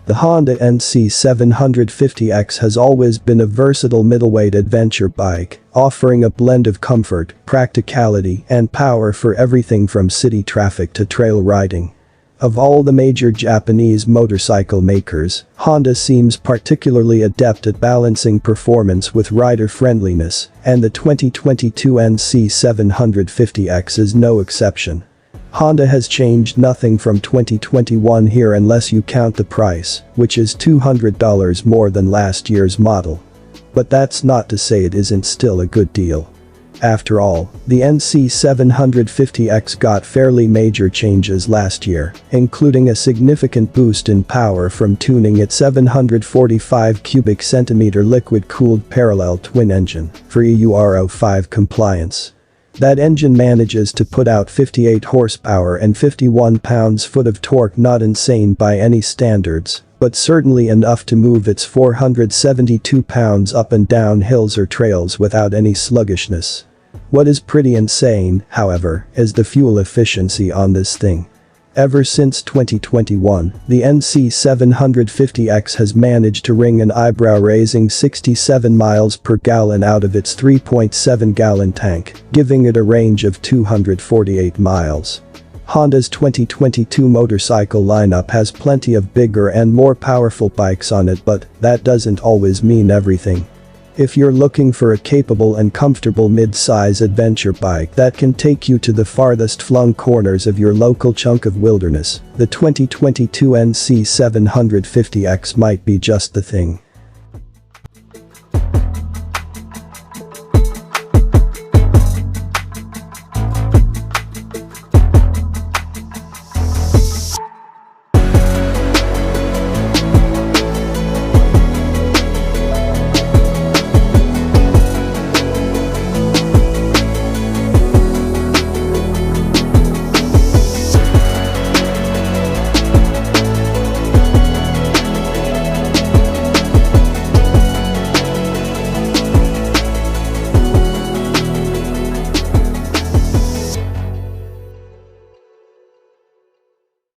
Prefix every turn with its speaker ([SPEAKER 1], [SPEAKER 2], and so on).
[SPEAKER 1] The Honda NC750X has always been a versatile middleweight adventure bike, offering a blend of comfort, practicality, and power for everything from city traffic to trail riding. Of all the major Japanese motorcycle makers, Honda seems particularly adept at balancing performance with rider-friendliness, and the 2022 NC750X is no exception. Honda has changed nothing from 2021 here unless you count the price, which is $200 more than last year's model. But that's not to say it isn't still a good deal. After all, the NC750X got fairly major changes last year, including a significant boost in power from tuning its 745 cubic centimeter liquid-cooled parallel twin engine for Euro 5 compliance. That engine manages to put out 58 horsepower and 51 pounds-foot of torque, not insane by any standards, but certainly enough to move its 472 pounds up and down hills or trails without any sluggishness. What is pretty insane, however, is the fuel efficiency on this thing. Ever since 2021, the NC750X has managed to wring an eyebrow-raising 67 miles per gallon out of its 3.7-gallon tank, giving it a range of 248 miles. Honda's 2022 motorcycle lineup has plenty of bigger and more powerful bikes on it, but that doesn't always mean everything. If you're looking for a capable and comfortable mid-size adventure bike that can take you to the farthest flung corners of your local chunk of wilderness, the 2022 NC750X might be just the thing.